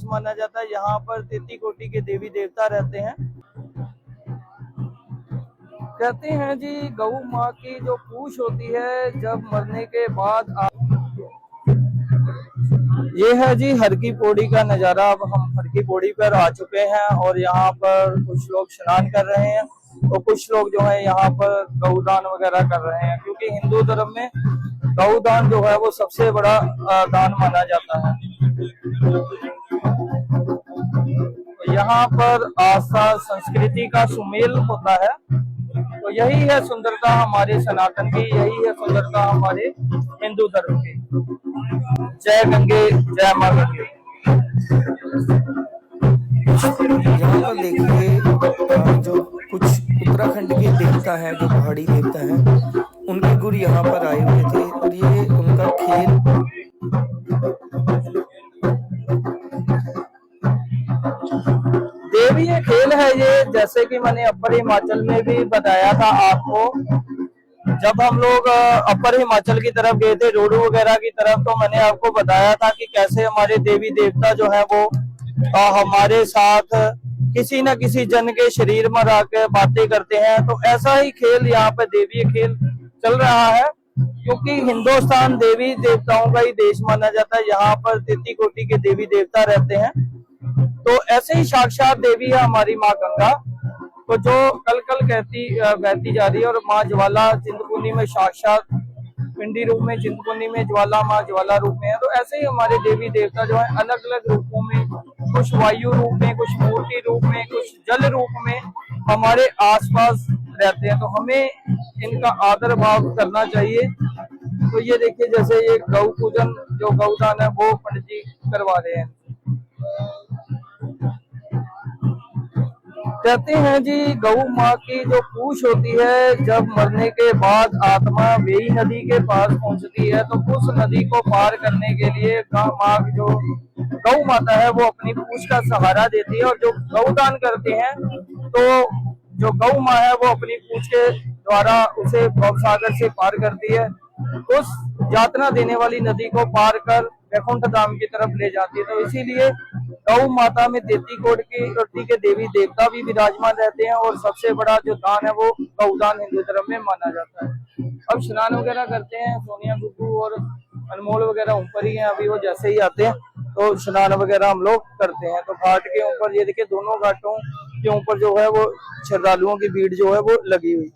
माना जाता है। यहाँ पर 33 कोटि के देवी देवता रहते हैं। कहते हैं जी गौ माँ की जो पूछ होती है जब मरने के बाद ये है जी हर की पौड़ी का नजारा। अब हम हर की पौड़ी पर आ चुके हैं और यहाँ पर कुछ लोग स्नान कर रहे हैं और कुछ लोग जो है यहाँ पर गौदान वगैरह कर रहे हैं, क्योंकि हिंदू धर्म में गौदान जो है वो सबसे बड़ा दान माना जाता है। तो यहाँ पर आस्था संस्कृति का सुमेल होता है। तो यही है सुंदरता हमारे सनातन की, यही है सुंदरता हमारे हिंदू धर्म की। जय गंगे, जय मां गंगे। यहाँ पर देखिए जो कुछ उत्तराखंड के देवता हैं, जो पहाड़ी देवता हैं, उनके गुरु यहाँ पर आए हुए थे और ये उनका खेल देवीय खेल है ये। जैसे कि मैंने अपर हिमाचल में भी बताया था आपको, जब हम लोग अपर हिमाचल की तरफ गए थे, रोडू वगैरह की तरफ, तो मैंने आपको बताया था कि कैसे हमारे देवी देवता जो है वो हमारे साथ किसी न किसी जन के शरीर में रह के बातें करते हैं। तो ऐसा ही खेल यहाँ पे देवीय खेल चल रहा है, क्योंकि हिंदुस्तान देवी देवताओं का ही देश माना जाता है। यहाँ पर 33 कोटि के देवी देवता रहते हैं। तो ऐसे ही साक्षात देवी है हमारी माँ गंगा, तो जो कल कल बहती जा रही है। और माँ ज्वाला चिंतपूर्णी में साक्षात पिंडी रूप में, चिंतपूर्णी में ज्वाला माँ ज्वाला रूप में है। तो ऐसे ही हमारे देवी देवता जो है अलग अलग रूपों में, कुछ वायु रूप में, कुछ मूर्ति रूप में, कुछ जल रूप में हमारे आसपास रहते हैं। तो हमें इनका आदर भाव करना चाहिए। तो ये देखिए, जैसे ये गौ पूजन जो गौदान है वो पंडित जी करवा रहे हैं। कहते हैं जी गौ माँ की जो पूछ होती है जब मरने के बाद आत्मा वेई नदी के पास पहुंचती है, तो उस नदी को पार करने के लिए माँ जो गौ माता है वो अपनी पूछ का सहारा देती है। और जो गौदान करते हैं तो जो गौ माँ है वो अपनी पूछ के द्वारा उसे भवसागर से पार करती है, उस यातना देने वाली नदी को पार कर वैकुंठ धाम की तरफ ले जाती है। तो इसीलिए गौ माता में 33 कोटि के देवी देवता भी विराजमान रहते हैं और सबसे बड़ा जो दान है वो गौदान हिंदू धर्म में माना जाता है। अब स्नान वगैरह करते हैं, सोनिया गुड्डू और अनमोल वगैरह ऊपर ही हैं, अभी वो जैसे ही आते हैं तो स्नान वगैरह हम लोग करते हैं। तो घाट के ऊपर ये देखिए, दोनों घाटों के ऊपर जो है वो श्रद्धालुओं की भीड़ जो है वो लगी हुई।